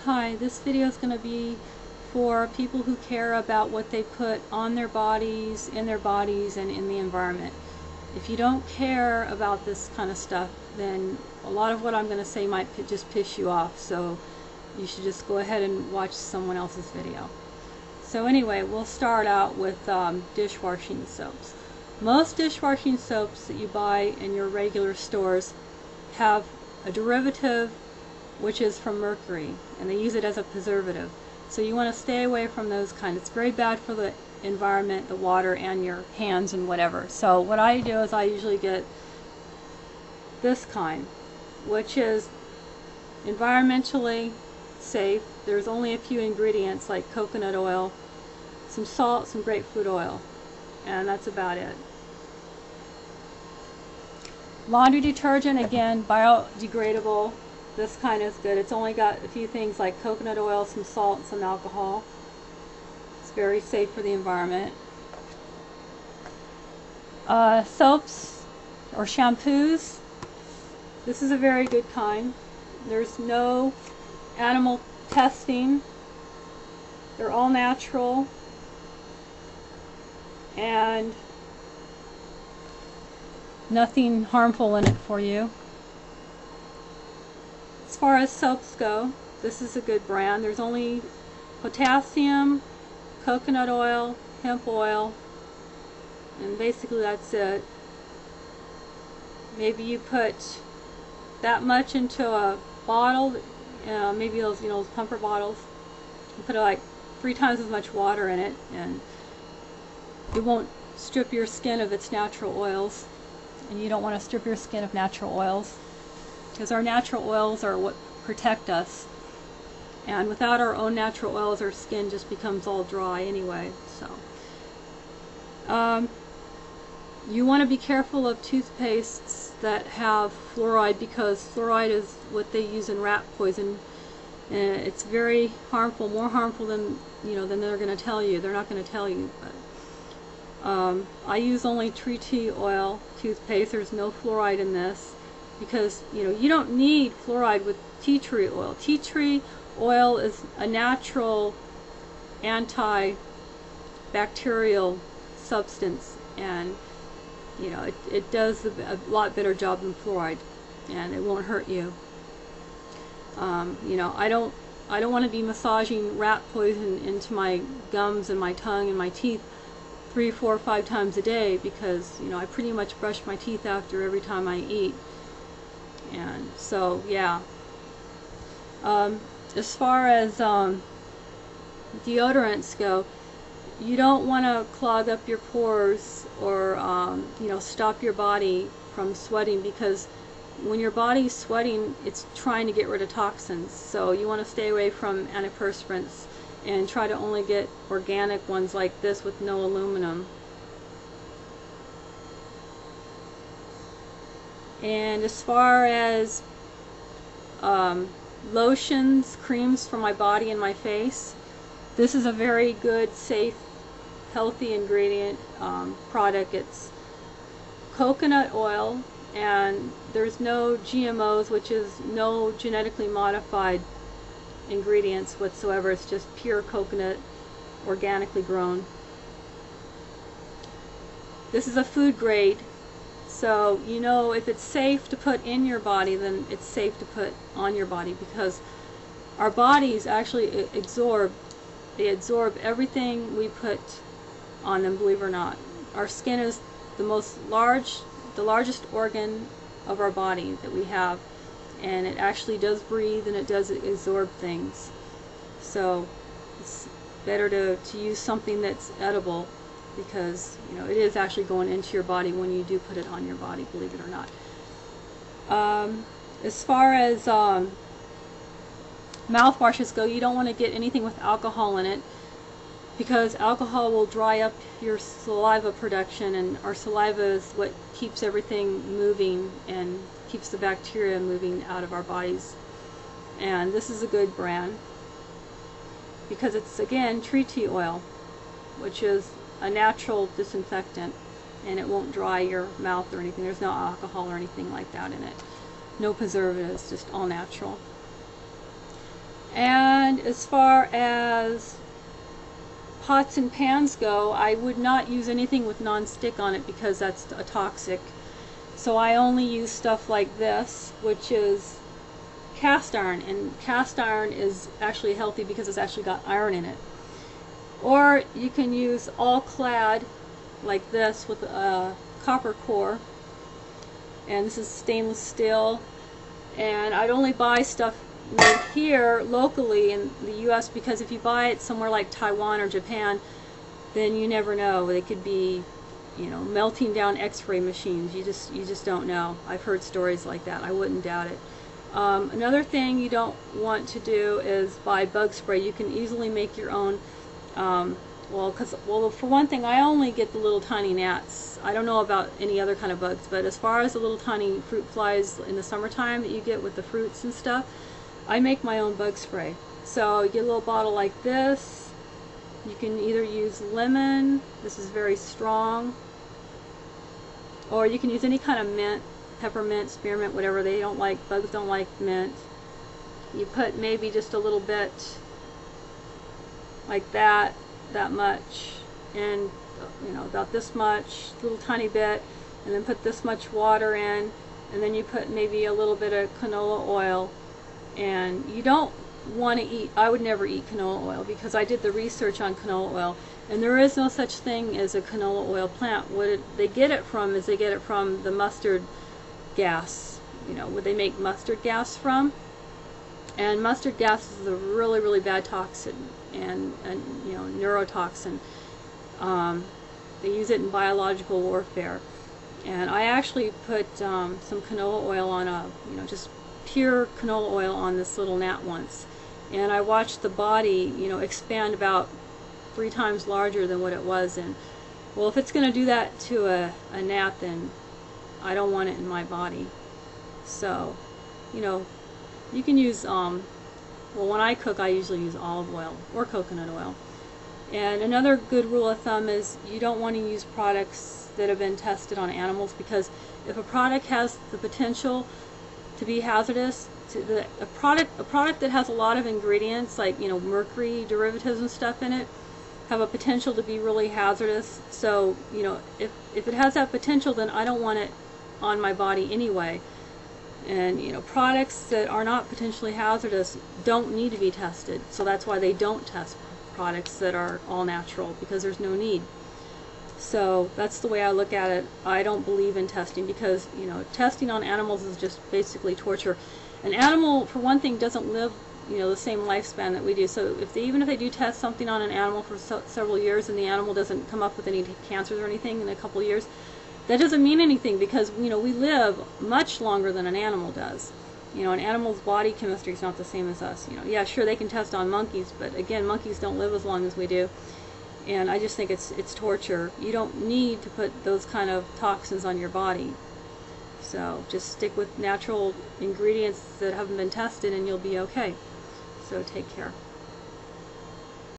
Hi, this video is going to be for people who care about what they put on their bodies, in their bodies, and in the environment. If you don't care about this kind of stuff, then a lot of what I'm going to say might just piss you off, so you should just go ahead and watch someone else's video. So anyway, we'll start out with dishwashing soaps. Most dishwashing soaps that you buy in your regular stores have a derivative which is from mercury, and they use it as a preservative. So you want to stay away from those kinds. It's very bad for the environment, the water, and your hands and whatever. So what I do is I usually get this kind, which is environmentally safe. There's only a few ingredients like coconut oil, some salt, some grapefruit oil, and that's about it. Laundry detergent, again, biodegradable. This kind is good. It's only got a few things like coconut oil, some salt, and some alcohol. It's very safe for the environment. Soaps or shampoos. This is a very good kind. There's no animal testing. They're all natural. And nothing harmful in it for you. As far as soaps go, this is a good brand. There's only potassium, coconut oil, hemp oil, and basically that's it. Maybe you put that much into a bottle, maybe those, those pumper bottles. You put like 3 times as much water in it, and it won't strip your skin of its natural oils. And you don't want to strip your skin of natural oils, because our natural oils are what protect us, and without our own natural oils our skin just becomes all dry anyway. So you want to be careful of toothpastes that have fluoride, because fluoride is what they use in rat poison, and it's very harmful, more harmful than than they're going to tell you. They're not going to tell you, but I use only tree oil toothpaste. There's no fluoride in this, because you don't need fluoride with tea tree oil. Tea tree oil is a natural antibacterial substance, and it does a lot better job than fluoride, and it won't hurt you. I don't want to be massaging rat poison into my gums and my tongue and my teeth 3, 4, 5 times a day, because I pretty much brush my teeth after every time I eat. And so yeah, as far as deodorants go, you don't want to clog up your pores or stop your body from sweating, because when your body's sweating, it's trying to get rid of toxins. So you want to stay away from antiperspirants and try to only get organic ones like this with no aluminum. And as far as lotions, creams for my body and my face, this is a very good, safe, healthy ingredient product. It's coconut oil, and there's no GMOs, which is no genetically modified ingredients whatsoever. It's just pure coconut, organically grown. This is a food grade, so if it's safe to put in your body, then it's safe to put on your body, because our bodies actually absorb everything we put on them, believe it or not. Our skin is the largest organ of our body that we have, and it actually does breathe, and it does absorb things. So it's better to use something that's edible, because it is actually going into your body when you do put it on your body, believe it or not. As far as mouthwashes go, you don't want to get anything with alcohol in it, because alcohol will dry up your saliva production, and our saliva is what keeps everything moving and keeps the bacteria moving out of our bodies. And this is a good brand, because it's, again, tree oil, which is a natural disinfectant, and it won't dry your mouth or anything. There's no alcohol or anything like that in it. No preservatives, just all natural. And as far as pots and pans go, I would not use anything with non-stick on it because that's a toxic. So I only use stuff like this, which is cast iron, and cast iron is actually healthy because it's actually got iron in it. Or you can use all clad like this with a copper core, and this is stainless steel, and I'd only buy stuff made here locally in the US because if you buy it somewhere like Taiwan or Japan, then you never know. They could be, you know, melting down x-ray machines. You just don't know. I've heard stories like that. I wouldn't doubt it. Another thing you don't want to do is buy bug spray. You can easily make your own. Well, for one thing, I only get the little tiny gnats. I don't know about any other kind of bugs, but as far as the little tiny fruit flies in the summertime that you get with the fruits and stuff, I make my own bug spray. So you get a little bottle like this. You can either use lemon, this is very strong, or you can use any kind of mint, peppermint, spearmint, whatever. They don't like, bugs don't like mint. You put maybe just a little bit like that much, and you know, about this much, little tiny bit, and then put this much water in, and then you put maybe a little bit of canola oil. And you don't want to eat, I would never eat canola oil because I did the research on canola oil, and there is no such thing as a canola oil plant. What they get it from is they get it from the mustard gas, you know, what they make mustard gas from. And mustard gas is a really, really bad toxin, and you know, neurotoxin. They use it in biological warfare. And I actually put some canola oil on just pure canola oil on this little gnat once, and I watched the body, you know, expand about 3 times larger than what it was. And well, if it's going to do that to a gnat, then I don't want it in my body. So, you know, you can use well, when I cook, I usually use olive oil or coconut oil. And another good rule of thumb is you don't want to use products that have been tested on animals, because if a product has the potential to be hazardous, a product that has a lot of ingredients like, you know, mercury derivatives and stuff in it, have a potential to be really hazardous. So, you know, if it has that potential, then I don't want it on my body anyway. And, you know, products that are not potentially hazardous don't need to be tested. So that's why they don't test products that are all natural, because there's no need. So that's the way I look at it. I don't believe in testing because, you know, testing on animals is just basically torture. An animal, for one thing, doesn't live, you know, the same lifespan that we do. So even if they do test something on an animal for several years and the animal doesn't come up with any cancers or anything in a couple of years, that doesn't mean anything, because, you know, we live much longer than an animal does. You know, an animal's body chemistry is not the same as us. You know, yeah, sure, they can test on monkeys, but again, monkeys don't live as long as we do. And I just think it's torture. You don't need to put those kind of toxins on your body. So just stick with natural ingredients that haven't been tested and you'll be okay. So take care.